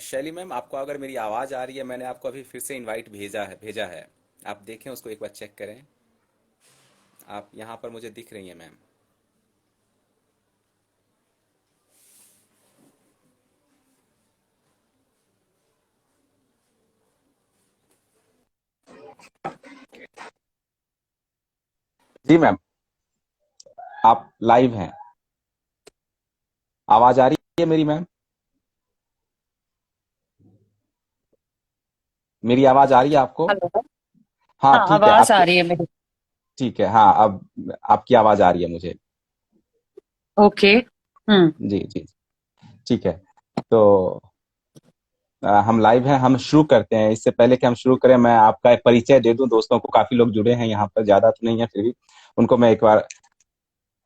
शैली मैम, आपको अगर मेरी आवाज़ आ रही है, मैंने आपको अभी फिर से इनवाइट भेजा है। आप देखें उसको, एक बार चेक करें। आप यहाँ पर मुझे दिख रही हैं मैम। जी मैम, आप लाइव हैं। आवाज आ रही है मेरी मैम? मेरी आवाज आ रही है आपको? हेलो। हाँ हाँ, ठीक है आवाज आ आपकी। रही है मेरी। ठीक है, हाँ अब आपकी आवाज आ रही है मुझे। ओके। जी जी, ठीक है। तो हम लाइव हैं, हम शुरू करते हैं। इससे पहले कि हम शुरू करें, मैं आपका एक परिचय दे दूं दोस्तों को। काफी लोग जुड़े हैं यहाँ पर, ज्यादा तो नहीं है, फिर भी उनको मैं एक बार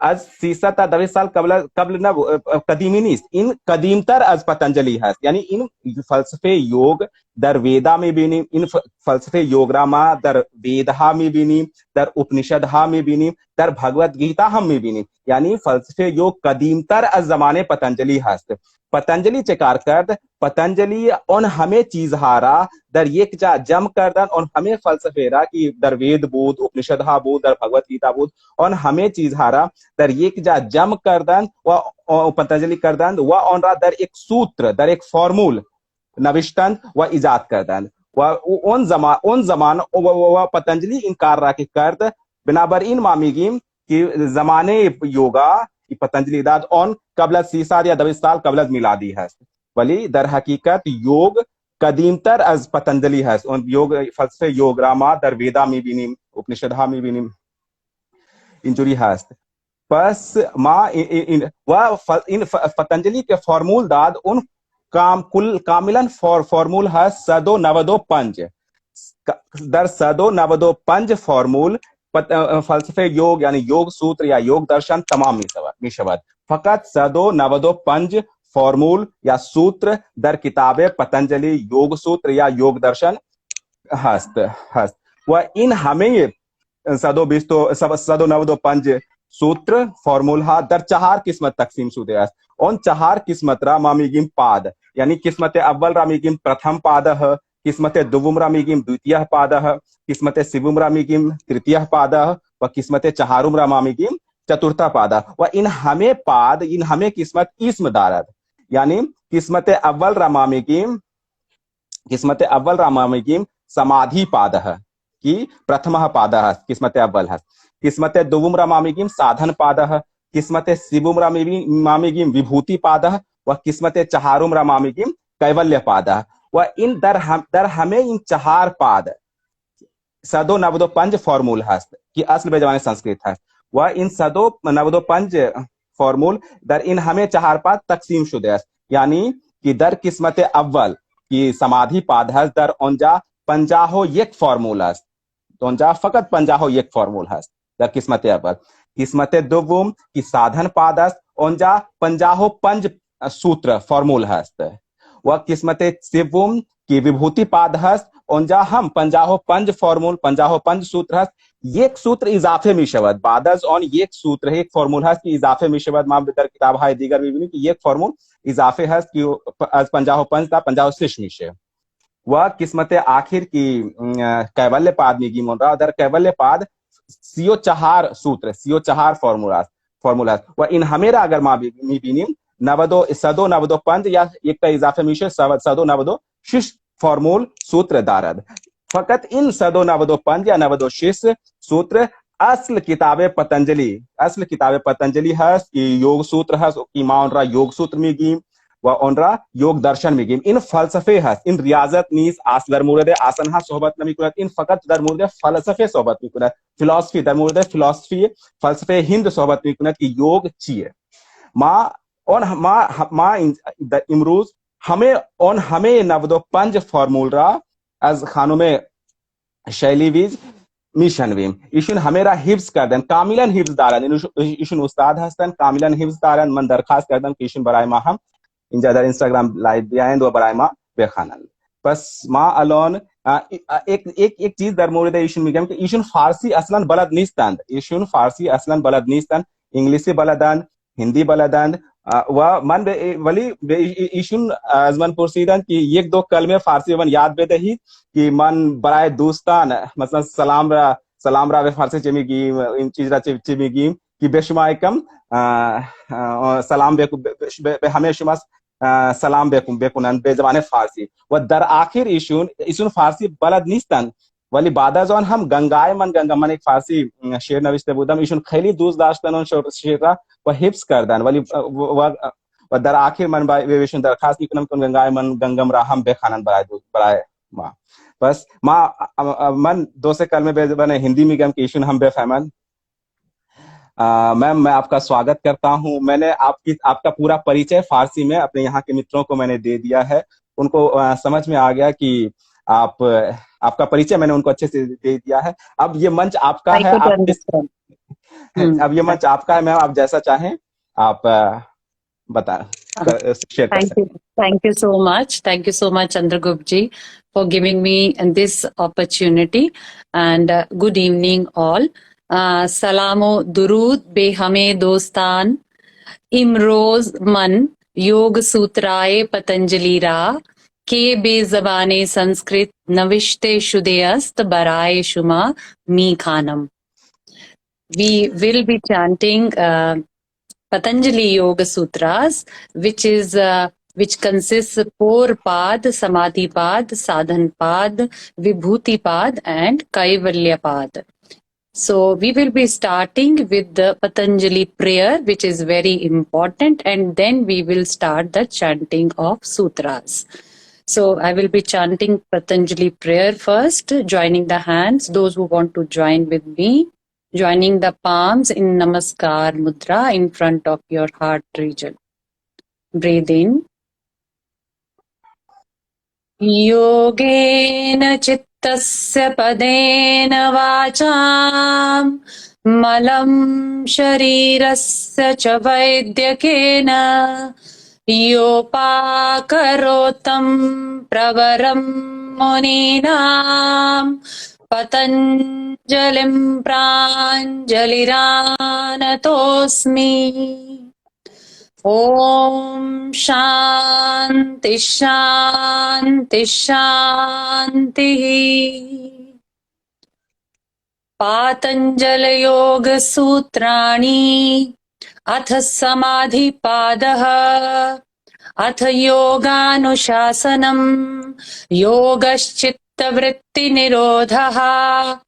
az सीसता दविसाल कबल कबल न कदीमिनीस इन कदीमतर अज पतंजलि है, यानी इन फलसफे योग दर वेदा में भी नहीं, इन फलसफे योगरामा दर वेदहा में भी नहीं, दर उपनिषदहा में भी नहीं, दर भगवत गीता हम में भी नहीं, यानी फलसफे योग कदीमतर अज जमाने पतंजलि हस्त पतंजलि चकार कर पतंजलि और हमें चीज हारा दर ये जम करदन और हमें फलसफेरा की दर वेद बोध उपनिषदहा बोध दर भगवत गीता बोध और हमें चीज हारा दर ये जम करदन व पतंजलि करदन व ऑन दर एक सूत्र दर एक फॉर्मूल नविष्टन व इजाद करदन व उन जमान व पतंजलि इनकार राखी करद बिनाबर इन मामीगिम कि जमाने योगा की पतंजलि दाद ऑन कबलत सीसाद या दविसाल कबलत मिलादी है, वली दर हकीकत योग कदीमतर अज पतंजलि है, योग फलसफे योग रामा दर वेदा में भी नहीं उपनिषदहा में भी नहीं इंजुरी है। बस माँ इन पतंजलि के फॉर्मूल दाद उन कुल कामिलन फॉर्मूल है सदो नवदो पंज दर सदो नवदो पंज फॉर्मूल फलसफे योग यानी योग सूत्र या योग दर्शन तमाम मिशवत फकत सदो नवदो पंज फॉर्मूल या सूत्र दर किताबे पतंजलि योग सूत्र या योग दर्शन हस्त हस्त व इन हमें सदो बिस्तो सदो नवदो पंज सूत्र फॉर्मूल हा दर चार किस्मत तकसीम शुदे उन चार किस्मत रा मामीगिम पाद यानी किस्मत अव्वल रामीगिम प्रथम पाद किस्मत दुवुम रामीगिम द्वितीय पाद किस्मत सिवुम रामीगिम तृतीय पाद व किस्मत चहारुम रामीगिम चतुर्थ पाद व इन हमें पाद इन हमें किस्मत इसम दारद यानी किस्मत अव्वल रामामिगिम समाधि पाद की प्रथम पाद किस्मत अव्वल है किस्मत दुवुम रामामिगिम साधन पाद किस्मत सिवुम रामामिगिम विभूति पाद व किस्मत चहारुम रामामिगिम कैवल्य पाद व इन दर हमें इन चार पाद सदो नवदो पंज फॉर्मूल है कि असल बेजवाने संस्कृत है व इन सदो नवदो पंज फॉर्मूल दर इन हमें चार पाद तकसीम शुदे यानी कि दर किस्मत अव्वल की समाधि पाद है दर ओंजा पंजाहो एक फॉर्मूल है ओंजा फकत पंजाहो एक फॉर्मूल है दर किस्मत अव्वल किस्मत दुवुम की साधन पाद है ओंजा पंजाहो पंज सूत्र फॉर्मूल है व किस्मत सिवुम की विभूति पाद है ओंजा हम पंजाहो पंज फॉर्मूल पंजाहो पंज सूत्र है एक सूत्र इजाफे मिशवत बादज ऑन एक सूत्र है एक फॉर्मूल है कि इजाफे मिशवत मां दर किताब है दीगर भी कि एक फॉर्मूल इजाफे है कि आज पंजाहो पंज था पंजाहो शिश मिशे वह किस्मत आखिर की कैवल्य पाद में गिमोन रहा दर कैवल्य पाद सीओ चार सूत्र सीओ चार फॉर्मूला व इन हमेरा अगर मां भी नवदो सदो नवदो पंज या एक इजाफे मिशे सदो नवदो शिश फॉर्मूल सूत्र दारद फकत इन सदो नवदो पंज या नवदो शिष सूत्र असल किताबे पतंजलि है कि योग सूत्र है कि मां उनरा योग सूत्र में गिम व उनरा योग दर्शन में गिम इन फलसफे है इन रियाजत नीस आस दरमुरदे आसन हा सोहबत नमी कुनत इन फकत दरमुरदे फलसफे सोहबत में कुनत फिलॉसफी दरमुरदे फिलॉसफी फलसफे हिंद सोहबत में कुनत की योग चाहिए मां और मां इमरूज हमें नवदो पंज फॉर्मूल रा आज खानों में शैली वीज मिशन वीम इशुन हमेरा हिफ्स कर देन कामिलन हिफ्स दारन इशुन उस्ताद हस्तन कामिलन हिफ्स दारन मन दरखास्त कर देन कि इशुन बराय मा हम इन ज्यादा इंस्टाग्राम लाइव बियान दो बराय मा बेखानन बस मा अलोन एक चीज दरमोरदे इशुन मिगम कि इशुन फारसी असलन बलद निस्तान इंग्लिश बलदन हिंदी बलदन व मन वली इशुन अजमन पुरसीदन कि एक दो कलमे फारसी वन याद बेदही कि मन बराए दोस्तान मतलब सलाम रा वे फारसी चेमिगी इन चीज रा चेमिगी कि बेशुमाइकम सलाम बे हमेशा सलाम बेकुनन बेजवाने फारसी व दर आखिर इशुन फारसी बलद निस्तन वली बादा जौन हम गंगा मन एक फारसी शेर नविश्ते बुदम इशुन खैली दूस दाश्तन शेरा व हिप्स करदन वली व दर आखिर मन वे विशुन दरखास्त की कुनम गंगाय मन गंगम राहम बेखानन बराए मां बस मां मन दो से कल में बने हिंदी में गम की इशुन हम बेफहमन मैम मैं आपका स्वागत करता हूं। मैंने आपका पूरा परिचय फारसी में अपने यहाँ के मित्रों को मैंने दे दिया है, उनको समझ में आ गया कि आपका परिचय मैंने उनको अच्छे से दे दिया है। अब ये मंच आपका है, अब ये मंच आपका है मैम, आप जैसा चाहें आप शेयर कर Thank you. सकते Thank you so much. Thank you so much, Chandragupta ji, for giving me this opportunity. And good evening, all. Salamo durud be hame dostan imroz man योग सूत्राय पतंजलि रा के बेजबाने संस्कृत नविश्ते शुदेयस्त बराय शुमा मी Khanam. We will be chanting Patanjali Yoga Sutras, which consists of 4 pad, Samadhi pad, Sadhan pad, Vibhuti pad, and Kaivalya pad. So we will be starting with the Patanjali prayer, which is very important, and then we will start the chanting of sutras. So I will be chanting Patanjali prayer first, joining the hands, those who want to join with me, joining the palms in Namaskar Mudra in front of your heart region. Breathe in. Yogena चित्तस्य पदेन वाचां मलं शरीरस्य च वैद्यकेन योपाकरोतं प्रवरं मुनीनां पतञ्जलिं प्राञ्जलिरानतोऽस्मि. Om Shanti Shanti Shanti. Patanjali Yoga Sutrani Ath Samadhi Padaha Ath Yoganuशासनम Yogaschitta Vritti Nirodhaha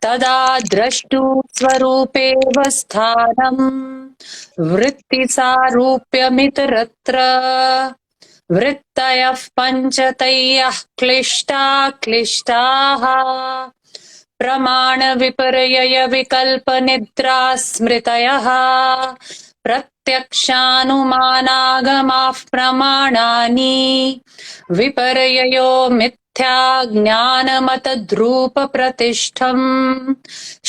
Tada Drashtu Swarupev Sthanam वृत्तिसारूप्यमितरत्र वृत्तयः पञ्चतयः क्लिष्टाः प्रमाणविपर्ययविकल्पनिद्रा स्मृतयः प्रत्यक्षानुमानागमाः प्रमाणानि विपर्ययो मिथ्या ज्ञानमतद्रूपप्रतिष्ठम्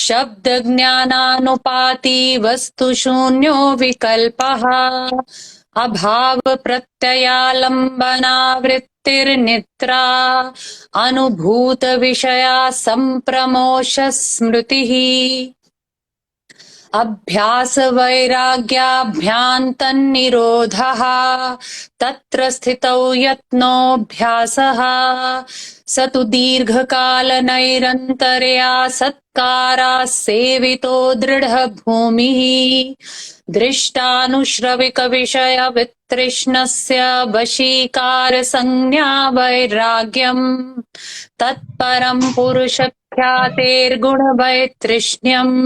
शब्दज्ञानानुपाती वस्तुशून्यो विकल्पः अभावप्रत्ययालम्बनावृत्तिर्निद्रा अनुभूतविषया सम्प्रमोष स्मृतिः अभ्यासवैराग्याभ्यान्तन्निरोधः तत्र स्थितौ यत्नोऽभ्यासः स तु दीर्घकालनैरन्तर्या सत्काराः सेवितो दृढभूमिः दृष्टानुश्रविकविषयवितृष्णस्य वशीकारसंज्ञा वैराग्यम् तत्परं पुरुषख्यातेर्गुणवैतृष्ण्यम्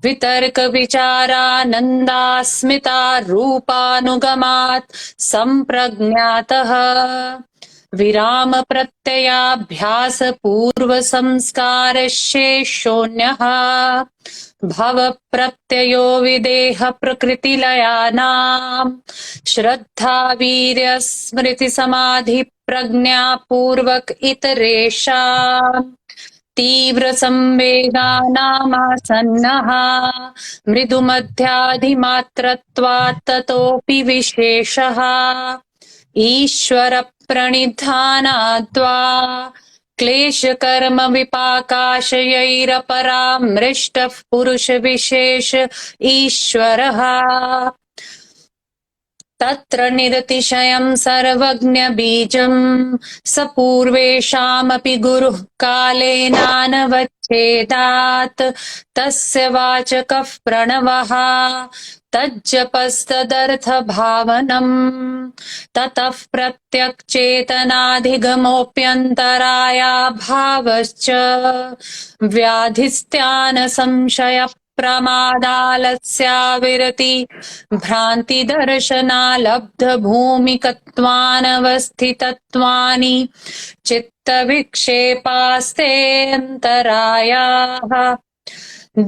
वितर्कविचारानन्दास्मिता रूपानुगमात् सम्प्रज्ञातः विराम प्रत्ययाभ्यास पूर्व संस्कार शेषोऽन्यः भव प्रत्ययो विदेह प्रकृतिलयानां श्रद्धा वीर्य स्मृति समाधि प्रज्ञा पूर्वक इतरेषां तीव्र संवेगानामासन्नः मृदुमध्याधिमात्रत्वात् ततोऽपि विशेषः ईश्वर प्रणिधानाद्वा क्लेशकर्म विपाकाशयैरपरामृष्टः पुरुष विशेष ईश्वरः तत्र निरतिशयं सर्वज्ञबीजं स पूर्वेषामपि गुरुः कालेनानवच्छेदात् तस्य वाचकः प्रणवः तज्जपस्तदर्थभावनम् ततः प्रत्यक्चेतनाधिगमोऽप्यन्तरायाभावश्च व्याधिस्त्यानसंशय प्रमादालस्याविरति भ्रान्तिदर्शनालब्धभूमिकत्वानवस्थितत्वानि चित्तविक्षेपास्ते अन्तरायाः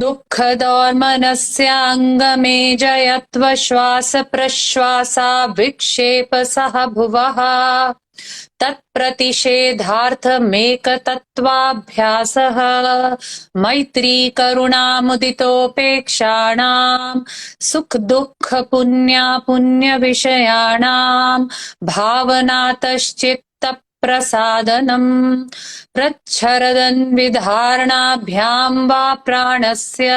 दुःखदोर्मनस्याङ्गमे जयत्व श्वास प्रश्वासा विक्षेप सह भुवः तत्प्रतिषेधार्थमेकतत्त्वाभ्यासः मैत्री करुणामुदितोपेक्षाणां सुखदुःखपुण्यापुण्यविषयाणां भावनातश्चित्तप्रसादनम् प्रच्छरदन्विधारणाभ्यां वा प्राणस्य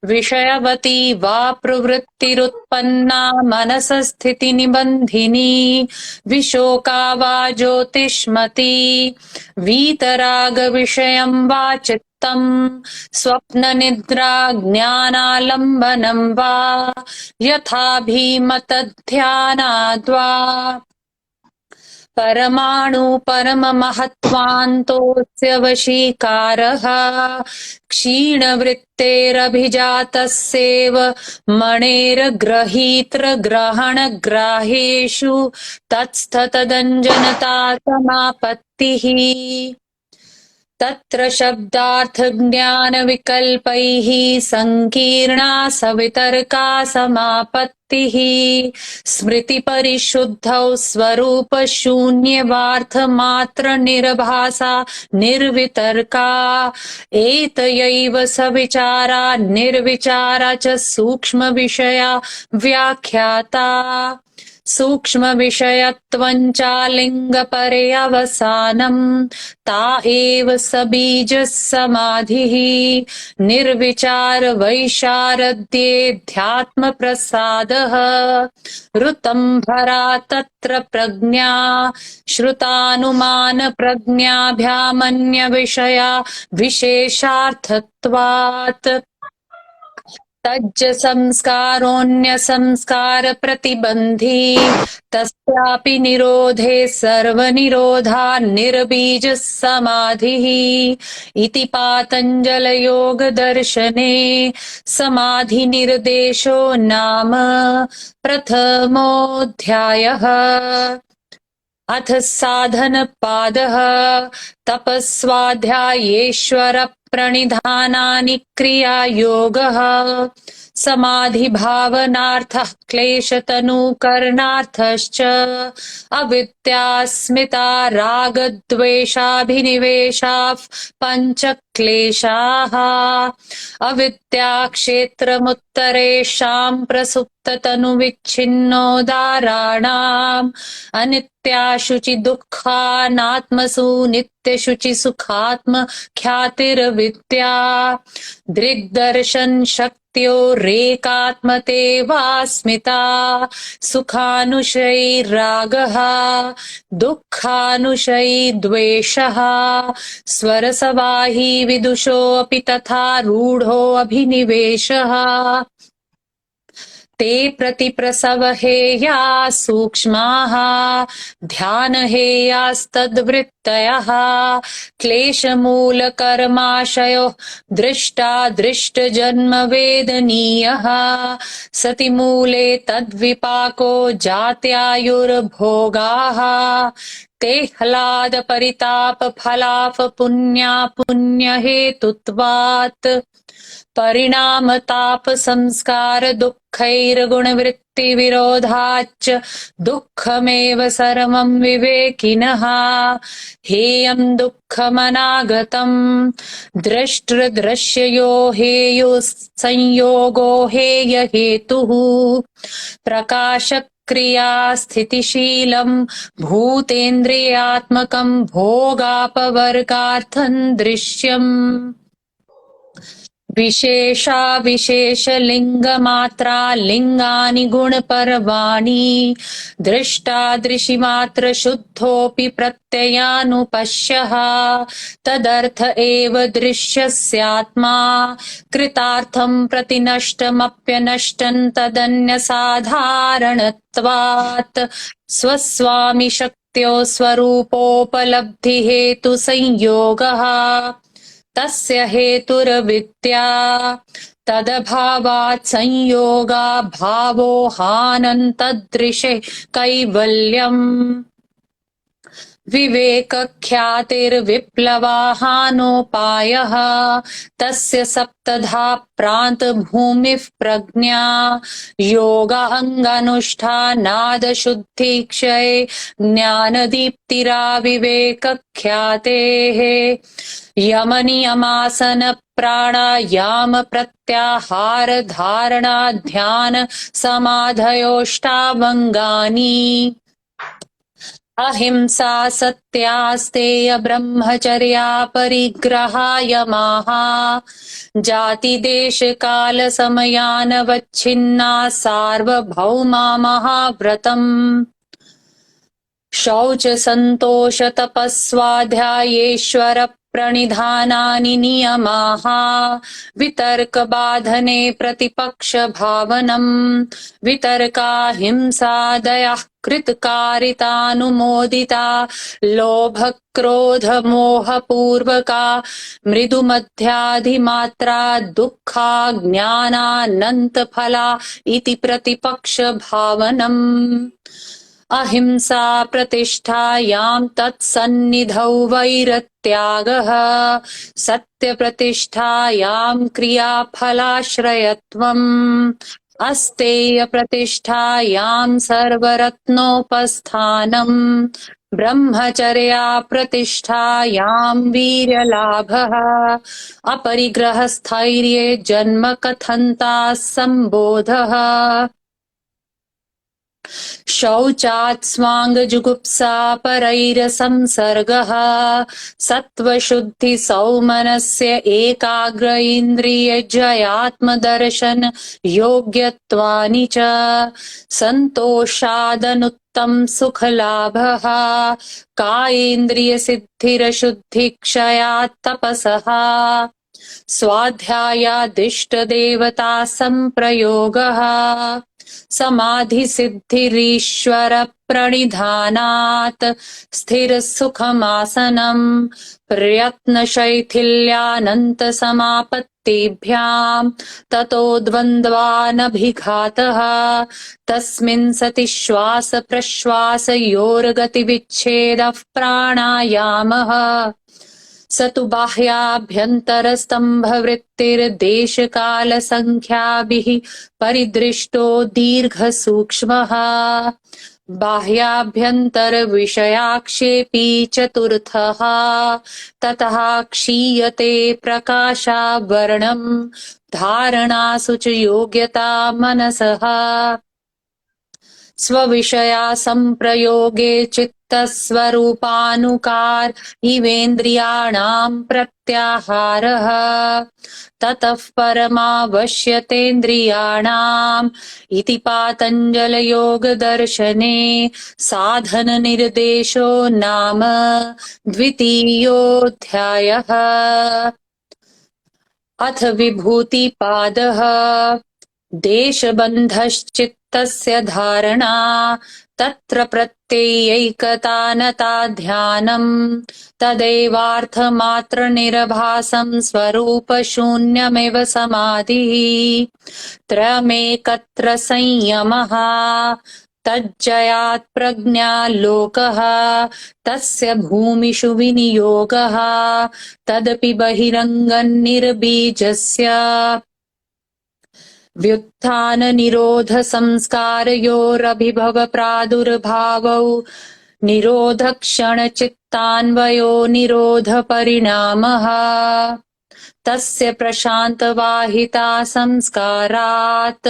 विषयवती वा प्रवृत्तिरुत्पन्ना मनसस्थितिनिबन्धिनी विशोका वा ज्योतिष्मती वीतरागविषयं वा चित्तम् स्वप्ननिद्रा ज्ञानालम्बनं वा यथा भीमतध्यानाद्वा परमाणु परममहत्त्वान्तोऽस्य वशीकारः क्षीणवृत्तेरभिजातस्येव मणेर्ग्रहीतृग्रहणग्राह्येषु तत्स्थतदञ्जनता समापत्तिः तत्र शब्दार्थज्ञानविकल्पैः सङ्कीर्णा सवितर्का समापत्तिः स्मृतिपरिशुद्धौ स्वरूपशून्यवार्थमात्रनिर्भासा निर्वितर्का एतयैव सविचारा निर्विचारा च सूक्ष्मविषया व्याख्याता सूक्ष्मविषयत्वञ्चालिङ्गपरे अवसानम् ता एव सबीजः समाधिः निर्विचारवैशारद्येऽध्यात्मप्रसादः ऋतम्भरा तत्र प्रज्ञा श्रुतानुमानप्रज्ञाभ्यामन्यविषया विशेषार्थत्वात् तज्ज संस्कारोऽन्यसंस्कारप्रतिबन्धी तस्यापि निरोधे सर्वनिरोधान्निर्बीजः समाधिः इति पातञ्जलयोगदर्शने समाधिनिर्देशो नाम प्रथमोऽध्यायः। अथ साधनपादः तपस्वाध्यायेश्वर प्रणिधानानि क्रियायोगः समाधिभावनार्थः क्लेशतनुकरणार्थश्च अविद्यास्मिता रागद्वेषाभिनिवेशाः पञ्चक्लेशाः अविद्याक्षेत्रमुत्तरेषां प्रसुप्ततनुविच्छिन्नोदाराणाम् अनित्याशुचि दुःखानात्मसु नित्यशुचिसुखात्म ख्यातिर्विद्या दृग्दर्शन शक्त्योरेकात्मते वास्मिता सुखानुशयी रागः दुःखानुशयी द्वेषः स्वरसवाही विदुषोऽपि तथा रूढोऽभिनिवेशः ते प्रतिप्रसवहेया सूक्ष्माः ध्यानहेयास्तद्वृत्तयः क्लेशमूलकर्माशयो दृष्टादृष्टजन्मवेदनीयः सति मूले तद्विपाको जात्यायुर्भोगाः ते ह्लादपरितापफलापपुण्यापुण्यहेतुत्वात् परिणामताप संस्कार दुःखैर्गुणवृत्तिविरोधाच्च दुःखमेव सर्वं विवेकिनः हेयं दुःखमनागतं द्रष्टृदृश्ययो हेयोः हेय हेतुः प्रकाशक्रिया स्थितिशीलं भूतेन्द्रियात्मकं भोगापवर्गार्थं दृश्यम् विशेषा विशेषलिङ्गमात्रा लिङ्गानि गुणपर्वाणि दृष्टादृशिमात्रशुद्धोऽपि प्रत्ययानुपश्यः तदर्थ एव दृश्यस्यात्मा कृतार्थं प्रतिनष्टमप्यनष्टं तदन्यसाधारणत्वात् स्वस्वामिशक्त्यो स्वरूपोपलब्धिहेतुसंयोगः तस्य हेतुर्विद्या तदभावात् संयोगा भावो हानन्तदृशे कैवल्यम् विवेकख्यातिर्विप्लवाहानोपायः तस्य सप्तधा प्रान्तभूमिः प्रज्ञा योगाङ्गनुष्ठानादशुद्धिक्षये ज्ञानदीप्तिराविवेकख्यातेः यमनियमासन प्राणायाम प्रत्याहार धारणा ध्यान समाधयोष्टाभङ्गानि अहिंसा सत्यास्तेय ब्रह्मचर्या परिग्रहायमाः जातिदेश काल समयानवच्छिन्ना सार्वभौमा महाव्रतम् शौच सन्तोष तपस्वाध्यायेश्वर प्रणिधानानि नियमाः वितर्कबाधने प्रतिपक्ष भावनम् वितर्काहिंसा दयः कृतकारितानुमोदिता लोभक्रोध मोहपूर्वका मृदुमध्याधिमात्रा दुःखा ज्ञानानन्तफला इति प्रतिपक्ष भावनम् अहिंसा प्रतिष्ठायां तत्सन्निधौ वैरत्यागः सत्यप्रतिष्ठायां क्रियाफलाश्रयत्वम् अस्तेय प्रतिष्ठायां सर्वरत्नोपस्थानम् ब्रह्मचर्या प्रतिष्ठायां वीर्यलाभः अपरिग्रहस्थैर्ये जन्म कथन्ता सम्बोधः शौचात् स्वाङ्गजुगुप्सा परैरसंसर्गः सत्त्वशुद्धि सौमनस्य एकाग्र इन्द्रियजयात्मदर्शन योग्यत्वानि च सन्तोषादनुत्तम सुखलाभः कायेन्द्रियसिद्धिरशुद्धिक्षयात् तपसः स्वाध्यायादिष्टदेवता संप्रयोगः समाधिसिद्धिरीश्वर प्रणिधानात् स्थिरसुखमासनम् प्रयत्नशैथिल्यानन्तसमापत्तिभ्याम् ततो द्वन्द्वानभिघातः तस्मिन् सति श्वासप्रश्वासयोर्गतिविच्छेदः प्राणायामः स तु बाह्याभ्यन्तरस्तम्भवृत्तिर्देशकालसङ्ख्याभिः परिदृष्टो दीर्घसूक्ष्मः बाह्याभ्यन्तरविषयाक्षेपी चतुर्थः ततः क्षीयते प्रकाशावर्णम् धारणासु च योग्यता मनसः स्वविषया संप्रयोगे चित्तस्वरूपानुकार इवेन्द्रियाणां प्रत्याहारः ततः परमावश्यतेन्द्रियाणाम् इति पातञ्जलयोगदर्शने साधननिर्देशो नाम द्वितीयोऽध्यायः। अथ विभूतिपादः देशबन्धश्चित्तस्य धारणा तत्र प्रत्ययैकतानता ध्यानम् तदेवार्थमात्रनिरभासं स्वरूपशून्यमेव समाधिः त्रयमेकत्र संयमः तज्जयात् प्रज्ञालोकः तस्य भूमिषु विनियोगः तदपि बहिरङ्गन्निर्बीजस्य व्युत्थान निरोध संस्कारयोरभिभव प्रादुर्भावौ निरोध क्षण चित्तान्वयो निरोध परिणामः तस्य प्रशान्तवाहिता संस्कारात्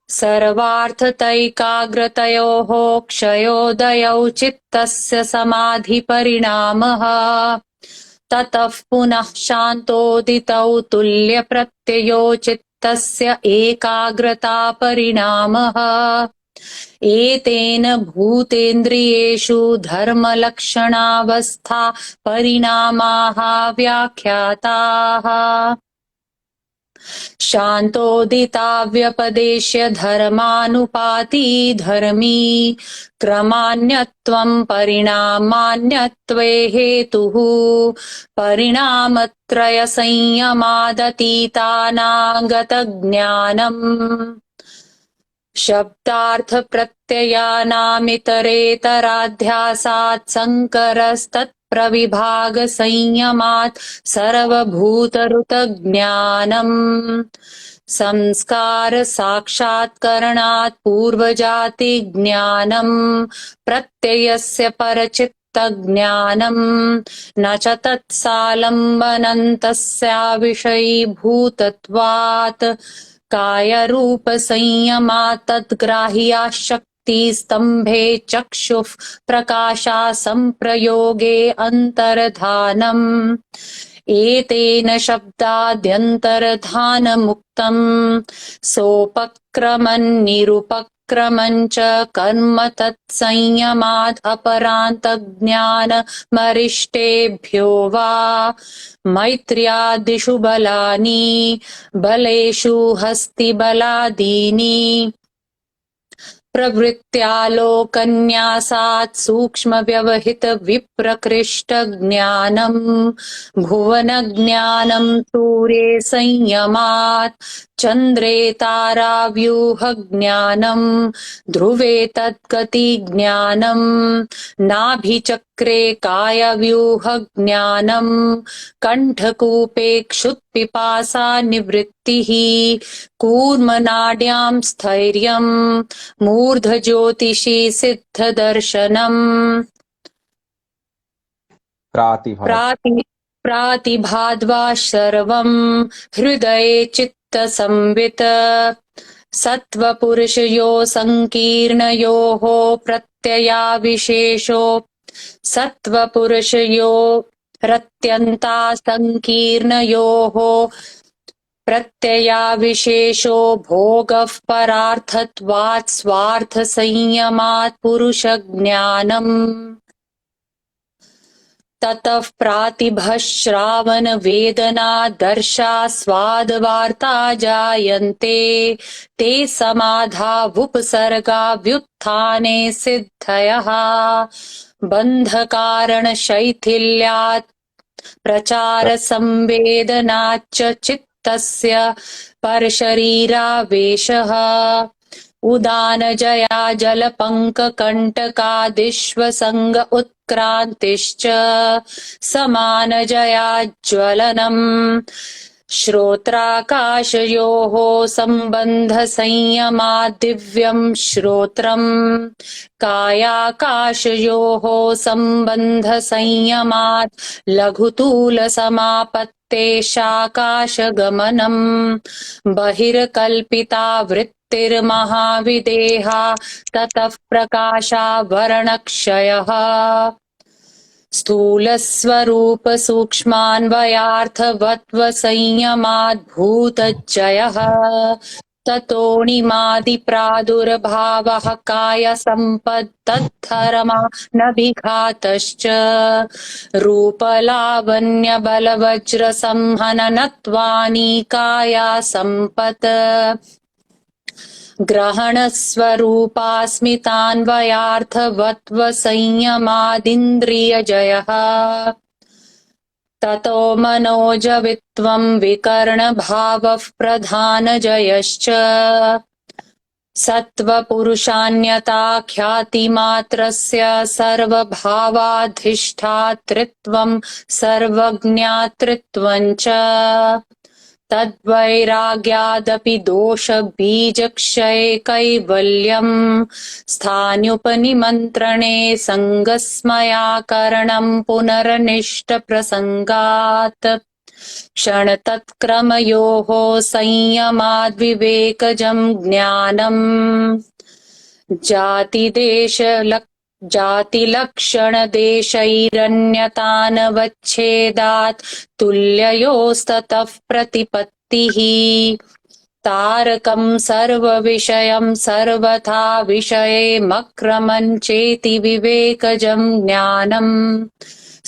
सर्वार्थतैकाग्रतयोः क्षयोदयौ चित्तस्य समाधिपरिणामः ततः पुनः शान्तोदितौ तुल्यप्रत्ययो चित्तस्य एकाग्रता परिणामः एतेन भूतेन्द्रियेषु धर्मलक्षणावस्था परिणामाः व्याख्याताः शान्तोदिताव्यपदेश्य धर्मानुपाती धर्मी क्रमान्यत्वं परिणामान्यत्वे हेतुः परिणामत्रयसंयमादतीतानागतज्ञानम् शब्दार्थ प्रत्ययानामितरेतराध्यासात् संकरस्तत्प्रविभाग संयमात् सर्वभूतऋतज्ञानम् संस्कार साक्षात्करणात् पूर्वजाति ज्ञानम् प्रत्ययस्य परचित्तज्ञानम् न च तत्सालम्बनन्तस्याविषयीभूतत्वात् कायरूप संयमात् तद्ग्राह्या शक्ति स्तंभे चक्षुः प्रकाशा संप्रयोगे अंतर्धानम् एतेन शब्दाद्यन्तर्धानमुक्तम् सोपक्रमन् निरुपक्रमम् च कर्म तत्संयमात् अपरान्तज्ञानमरिष्टेभ्यो वा मैत्र्यादिषु बलानि बलेषु हस्तिबलादीनि प्रवृत्त्यालोकन्यासात् सूक्ष्मव्यवहित विप्रकृष्टज्ञानम् भुवनज्ञानम् सूर्ये संयमात् चन्द्रे ताराव्यूहज्ञानम् ध्रुवे तद्गतिज्ञानम् नाभिचक्रे कायव्यूहज्ञानम् कण्ठकूपे क्षुत्पिपासा निवृत्तिः कूर्मनाड्यां स्थैर्यम् मूर्धज्योतिषी सिद्धदर्शनम् प्रातिभाद्वा सर्वम् हृदये चित्तसंवित् सत्त्वपुरुषयो संकीर्णयोः प्रत्ययाविशेषो सत्त्वपुरुषयो रत्यन्ता संकीर्णयोः प्रत्ययाविशेषो भोगः परार्थत्वात् स्वार्थसंयमात् पुरुषज्ञानम् ततः प्रातिभः श्रावण वेदना दर्शा स्वादवार्ता जायन्ते ते समाधावुपसर्गा व्युत्थाने सिद्धयः बन्धकारणशैथिल्यात् प्रचारसंवेदनाच्च चित्तस्य परशरीरावेशः उदानजया जलपङ्ककण्टकादिष्वसङ्ग उत्क्रान्तिश्च समानजया ज्वलनम् श्रोत्राकाशयोः सम्बन्धसंयमात् दिव्यम् श्रोत्रम् कायाकाशयोः सम्बन्धसंयमात् लघुतूलसमापत्तेशाकाशगमनम् बहिर्कल्पिता वृत्तिर्महाविदेहा ततः प्रकाशावरणक्षयः स्थूलस्वरूप सूक्ष्मान्वयार्थवत्वसंयमाद्भूतजयः ततोऽणिमादिप्रादुर्भावः कायसम्पत्तद्धर्मानभिघातश्च रूपलावण्यबलवज्रसंहननत्वानि कायासम्पत् ग्रहणस्वरूपास्मितान्वयार्थवत्वसंयमादिन्द्रियजयः ततो मनोजवित्वम् विकर्णभावः प्रधानजयश्च सत्त्वपुरुषान्यताख्यातिमात्रस्य सर्वभावाधिष्ठातृत्वम् सर्वज्ञातृत्वम् च तद्वैराग्यादपि दोषबीजक्षये कैवल्यम् स्थान्युपनिमन्त्रणे सङ्गस्मयाकरणम् पुनरनिष्टप्रसङ्गात् क्षणतत्क्रमयोः संयमाद्विवेकजम् ज्ञानम् जातिलक्षणदेशैरन्यतानवच्छेदात् तुल्ययोस्ततः प्रतिपत्तिः तारकम् सर्वविषयम् सर्वथा विषये मक्रमम् चेति विवेकजम् ज्ञानम्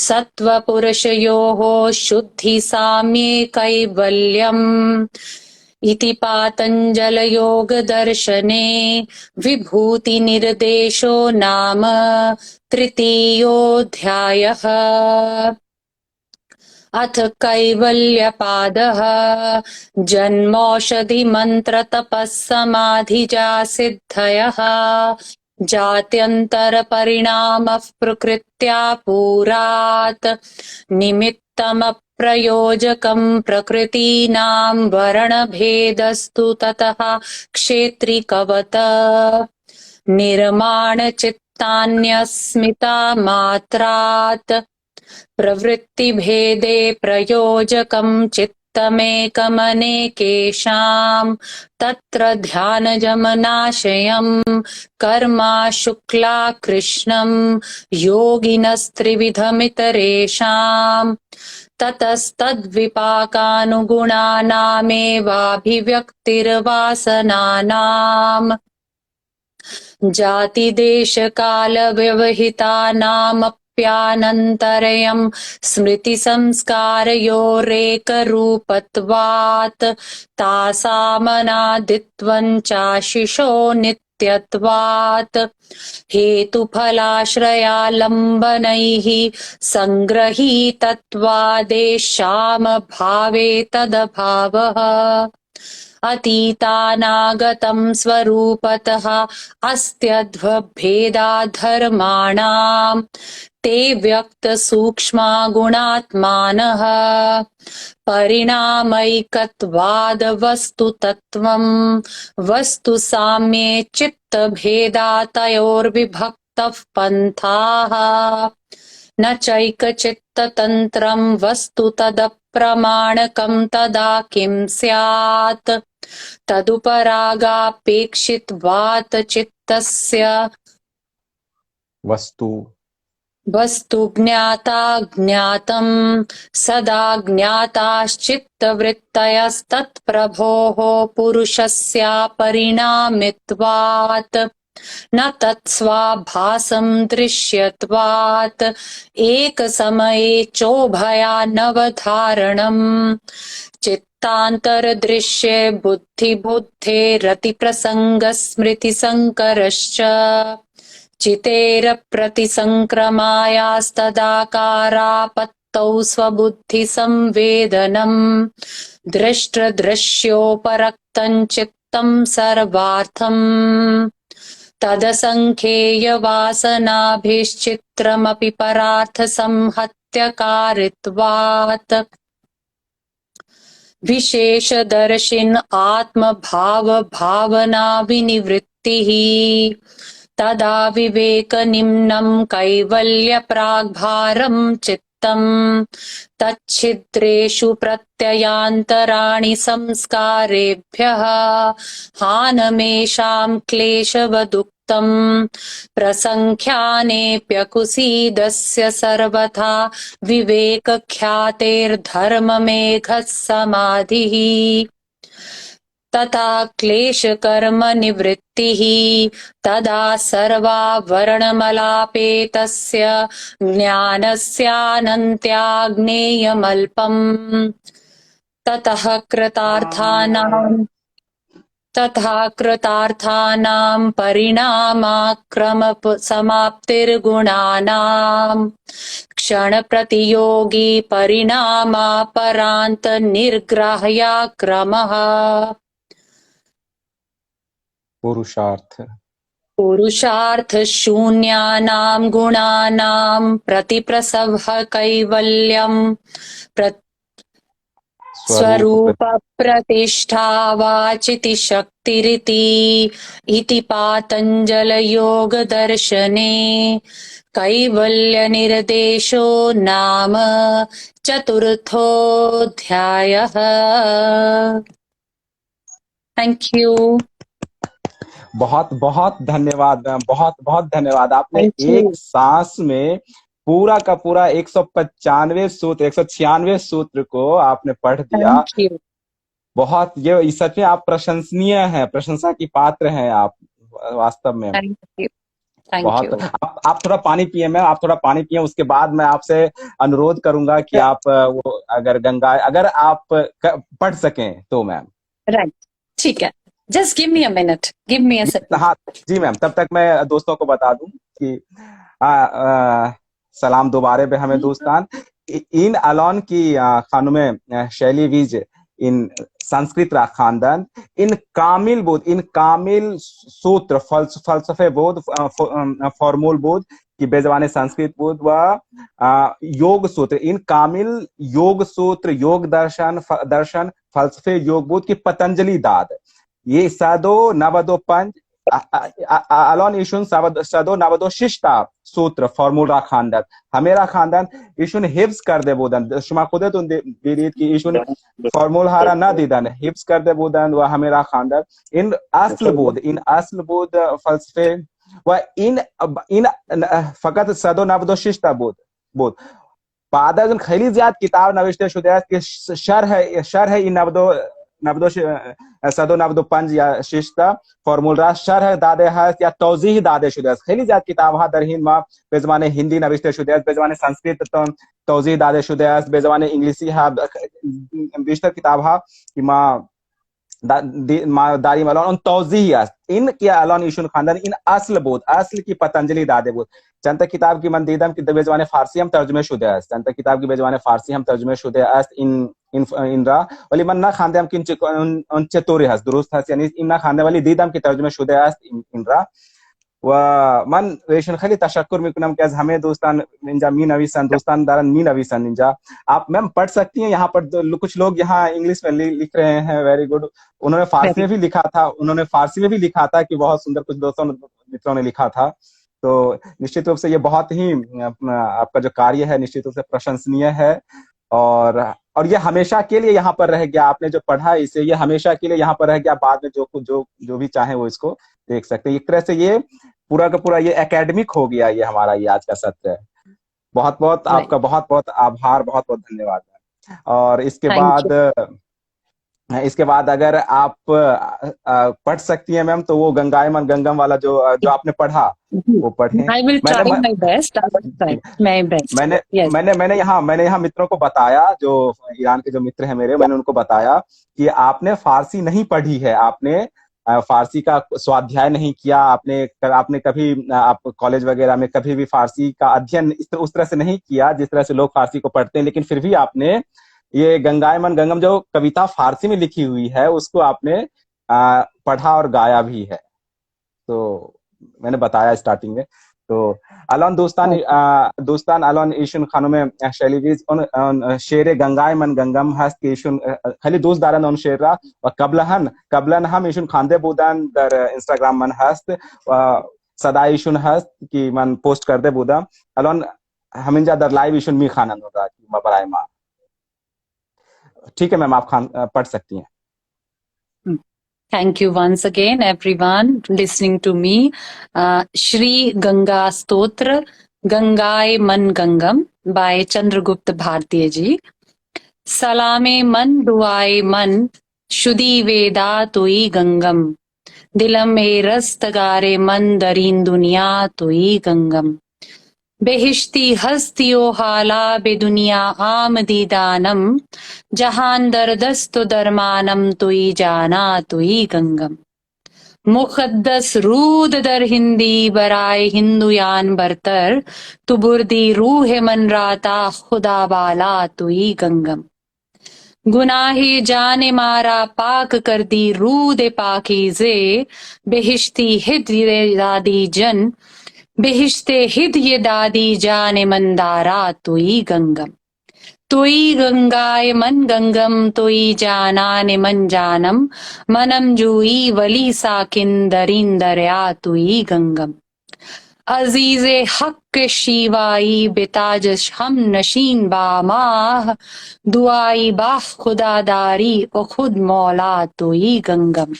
सत्त्वपुरुषयोः शुद्धिसाम्ये कैवल्यम् इति पातञ्जलयोगदर्शने विभूतिनिर्देशो नाम तृतीयोऽध्यायः। अथ कैवल्यपादः जन्मौषधिमन्त्रतपःसमाधिजा सिद्धयः जात्यन्तरपरिणामः प्रकृत्या पुरात् निमित्तमप्रयोजकं प्रकृतीनां वर्णभेदस्तु ततः क्षेत्रिकवत् निर्माणचित्तान्यस्मिता मात्रात् प्रवृत्तिभेदे प्रयोजकं चित्तमेकमनेकेषां तत्र ध्यानजमनाशयं कर्मा शुक्ला कृष्णं योगिनस्त्रिविधमितरेषां ततस्तद्विपाकानुगुणानामेवाभिव्यक्तिर्वासनानाम् जातिदेशकालव्यवहितानामप्यानन्तरयं स्मृतिसंस्कारयोरेकरूपत्वात् तासामनादित्वं चाशिषो नित्यत्वात् हेतुफलाश्रयालम्बनैः सङ्गृहीतत्वादेशामभावे तदभावः अतीतानागतं स्वरूपतः अस्त्यध्वभेदाधर्माणां ते व्यक्तसूक्ष्मा गुणात्मानः परिणामैकत्वादवस्तुतत्त्वं वस्तुसाम्ये चित्तभेदातयोर्विभक्तः पन्थाः न चैकचित्ततन्त्रं वस्तु तदप्रमाणकं तदा किं स्यात् तदुपरागापेक्षित्वात् चित्तस्य वस्तु ज्ञाता ज्ञातं सदा ज्ञाताश्चित्तवृत्तयस्तत्प्रभोः पुरुषस्यापरिणामित्वात् न तत्स्वाभासं दृश्यत्वात् एकसमये चोभयानवधारणम् चित्तान्तरदृश्ये बुद्धिबुद्धेरतिप्रसङ्गस्मृतिसङ्करश्च चितेरप्रतिसङ्क्रमायास्तदाकारापत्तौ स्वबुद्धिसंवेदनम् दृष्टदृश्योपरक्तं चित्तं सर्वार्थम् तदसङ्ख्येयवासनाभिश्चित्रमपि परार्थसंहत्यकारित्वात् विशेषदर्शिन आत्मभावभावना विनिवृत्तिः तदा विवेकनिम्नं कैवल्यप्राग्भारं चित्तं तच्छिद्रेषु प्रत्ययान्तराणि संस्कारेभ्यः हानमेषां क्लेशवदुक्तं प्रसङ्ख्यानेऽप्यकुसीदस्य सर्वथा विवेकख्यातेर्धर्ममेघः समाधिः तथा क्लेशकर्मनिवृत्तिः तदा सर्वावरणमलापेतस्य ज्ञानस्यानन्त्याग्नेयमल्पम् ततः कृतार्थानां परिणामाक्रमसमाप्तिर्गुणानां क्षणप्रतियोगी परिणामापरान्तनिर्ग्राह्याक्रमः पुरुषार्थशून्यानां गुणानां प्रतिप्रसवः कैवल्यं स्वरूपप्रतिष्ठा वाचिति शक्तिरिति इति पातञ्जलयोगदर्शने कैवल्यनिर्देशो नाम चतुर्थोऽध्यायः। Thank you. बहुत बहुत धन्यवाद मैम, बहुत बहुत धन्यवाद। आपने Thank you. एक सांस में पूरा का पूरा 195 सूत्र 196 सूत्र को आपने पढ़ दिया। Thank you. बहुत ये सच में आप प्रशंसनीय हैं, प्रशंसा की पात्र हैं आप वास्तव में। Thank you. Thank बहुत you. आप थोड़ा पानी पिए मैम, आप थोड़ा पानी पिए, उसके बाद मैं आपसे अनुरोध करूंगा कि आप वो अगर आप पढ़ सकें तो मैम। Right. ठीक है। Just give me a minute. Give me a second. हाँ जी मैम, तब तक मैं दोस्तों को बता दूं कि सलाम दोबारे पे हमें दोस्तान इन अलोन की खानुम शैली वीज इन संस्कृत रा खानदान इन कामिल सूत्र फलसफे बोध फॉर्मूल बोध की बेजवाने संस्कृत बोध व योग सूत्र इन कामिल योग सूत्र योग दर्शन फलसफे योग बोध की पतंजलि दाद ये सदो नवदो पंच अलोन इशुन सदो नवदो शिष्टा सूत्र फॉर्मूला खानदान हमेरा खानदान इशुन हिफ्स कर दे बोदन शुमा खुदे तुम दीरीत की इशुन फॉर्मूल हारा ना दीदन हिफ्स कर दे बोदन व हमेरा खानदान इन असल बोध फलसफे व इन इन फकत सदो नवदो शिष्टा बोध पादगन खैली ज्यादा किताब नविश्ते शुदे के शर है इन नवदो सदो नवदो पंज या शिष्टा फॉर्मूला शर है दादे हस या तौजीह दादे शुदे खैली ज्यादा किताब हा दरहिन मा बेजमाने हिंदी नविश्ते शुदे बेजमाने संस्कृत तो तौजीह दादे शुदे बेजमाने इंग्लिशी हा बिस्तर किताब हा कि दारी मलोन तौजीह इन के अलोन इशुन खानदान इन असल की पतंजलि दादे बोध चंत किताब की मन दीदम की बेजवाने फारसी हम तर्जुमे शुदे अस्त चंत किताब की बेजवाने फारसी हम तर्जुमे शुदे अस्त इन रा वली मन ना खानदे हम किन उन चतुरे हस दुरुस्त हस यानी इन ना खानदे वाली दीदम की तर्जुमे शुदे अस्त इन रा व मन वेशन खली तशक्कुर मिकुनम के हमें दोस्तान निंजा मी नवीसन दोस्तान दारन मी नवीसन निंजा आप मैम पढ़ सकती हैं यहाँ पर कुछ लोग यहाँ इंग्लिश में लिख रहे हैं वेरी गुड उन्होंने फारसी में भी लिखा था कि बहुत सुंदर कुछ दोस्तों मित्रों ने लिखा था तो निश्चित रूप से ये बहुत ही आपका जो कार्य है निश्चित रूप से प्रशंसनीय है और ये हमेशा के लिए यहाँ पर रह गया आपने जो पढ़ा इसे ये हमेशा के लिए यहाँ पर रह गया बाद में जो भी चाहे वो इसको देख सकते हैं एक तरह से ये पूरा का पूरा ये एकेडमिक हो गया ये हमारा ये आज का सत्र है बहुत बहुत आपका बहुत बहुत आभार बहुत बहुत धन्यवाद और इसके बाद अगर आप पढ़ सकती हैं मैम तो वो गंगायमन गंगम वाला जो आपने पढ़ा वो पढ़ें I will try my best. I will try my best. मैंने यहाँ मित्रों को बताया जो ईरान के जो मित्र हैं मेरे मैंने उनको बताया कि आपने फारसी नहीं पढ़ी है आपने फारसी का स्वाध्याय नहीं किया आपने कभी आप कॉलेज वगैरह में कभी भी फारसी का अध्ययन उस तरह से नहीं किया जिस तरह से लोग फारसी को पढ़ते हैं लेकिन फिर भी आपने ये गंगायमन गंगम जो कविता फारसी में लिखी हुई है उसको आपने पढ़ा और गाया भी है तो मैंने बताया स्टार्टिंग में तो अलोन दोस्तान अलोन इशुन खानों में शैलीवीज उन शेर गंगायमन गंगम हस्त के इशुन खाली दोस्त दारन उन शेर रा और कबलन हम इशुन खांदे बुदान दर इंस्टाग्राम मन हस्त सदा इशुन हस्त की मन पोस्ट कर दे बुदा अलोन हमिंजा दर लाइव इशुन मी खानन होगा की बराय मा ठीक है मैम आप पढ़ सकती हैं Thank you once again, everyone, listening to me. Shri Ganga Stotra, Gangaye Man Gangam by Chandragupta Bhartiya ji. Salame man duaye man, Shudhi Veda tui Gangam. Dilam me rastagare man darin duniya tui Gangam. बेहिश्ती हस्तियो हाला बेदुनिया आमदी दानम जहान दरदस्तो दरमानम तुई जाना तुई Gangnam मुकद्दस rude दर हिंदी बराए हिंदुयान बरतर तु बुर्दी रूह मन राता खुदा बाला तुई गंगम गुनाहे जाने मारा पाक कर दी रूद पाकीज़े बेहिश्ती हिद्रे दादी जन बेहिश्ते हिद ये दादी जाने मंदारा तुई गंगम तुई गंगाय मन गंगम तुई जानाने मन जानम मनम जूई वली साकिन दरिन दरिया तुई गंगम अजीजे हक शिवाई बेताजश हम नशीन बामाह दुआई बाह खुदादारी ओ खुद मौला तुई गंगम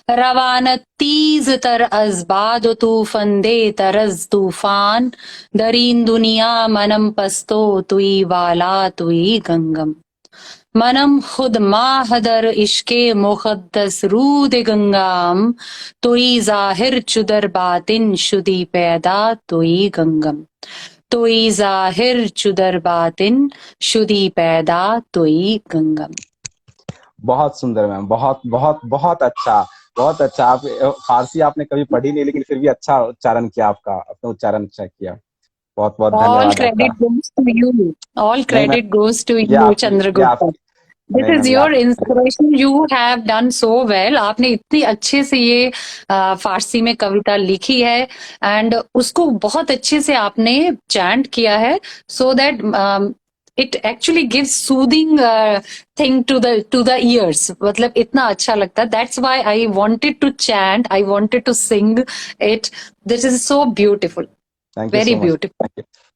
रवानत तीज तर अजबाद तूफन दे तरज तूफान दरीन दुनिया मनम पस्तो तुई वाला तुई गंगम मनम खुद माहदर इश्के मुकद्दस रूद गंगाम तुई जाहिर चुदर बातिन शुदी पैदा तुई गंगम तुई जाहिर चुदर बातिन शुदी पैदा तुई गंगम बहुत सुंदर मैम बहुत बहुत बहुत अच्छा आप फारसी आपने कभी पढ़ी नहीं लेकिन फिर भी अच्छा उच्चारण किया आपका अपना उच्चारण अच्छा किया बहुत बहुत All धन्यवाद credit आपका। goes to you. All नहीं मैम, credit goes to ये you, आपकी ये Chandragupta. आपकी This नहीं is मैम, ये your आपकी inspiration. You have done so well. आपने इतनी अच्छे से ये फारसी में कविता लिखी है एंड उसको बहुत अच्छे से आपने चैंट किया है so that it actually gives soothing thing to the ears. मतलब इतना अच्छा लगता है. That's why I wanted to chant. I wanted to sing it. This is so beautiful. Thank you Very so much, beautiful.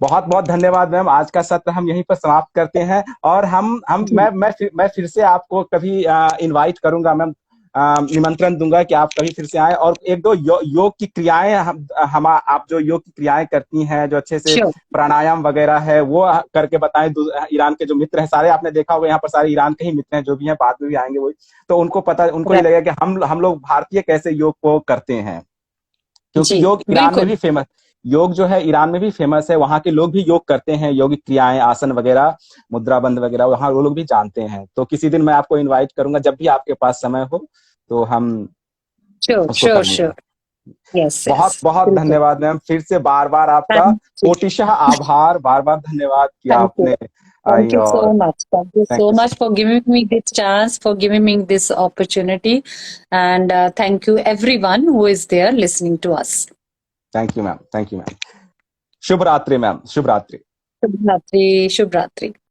बहुत बहुत धन्यवाद ma'am. आज का सत्र हम यहीं पर समाप्त करते हैं और मैं फिर से आपको कभी इनवाइट करूंगा मैम, निमंत्रण दूंगा कि आप कभी फिर से आए और एक दो योग की क्रियाएं आप जो योग की क्रियाएं करती हैं, जो अच्छे से Sure. प्राणायाम वगैरह है वो करके बताएं। ईरान के जो मित्र हैं सारे, आपने देखा होगा यहाँ पर सारे ईरान के ही मित्र हैं, जो भी हैं बाद में भी आएंगे वही, तो उनको ये लगेगा कि हम लोग भारतीय कैसे योग को करते हैं, क्योंकि योग ईरान में भी फेमस, योग जो है ईरान में भी फेमस है। वहां के लोग भी योग करते हैं, योगिक क्रियाएं, आसन वगैरह, मुद्रा बंद वगैरह वहां वो लोग भी जानते हैं। तो किसी दिन मैं आपको इनवाइट करूंगा, जब भी आपके पास समय हो तो हम उसको करेंगे। Yes, बहुत yes. बहुत धन्यवाद मैम, फिर से बार बार आपका कोटिशः आभार, बार बार धन्यवाद कि आपने Thank you so much. Thank you Thank so you, much for giving me this chance, for giving me this opportunity. And thank you everyone who is there listening to us. Thank you ma'am, thank you ma'am. शुभ रात्रि ma'am, शुभ रात्रि। Shubh Ratri, Shubh Ratri.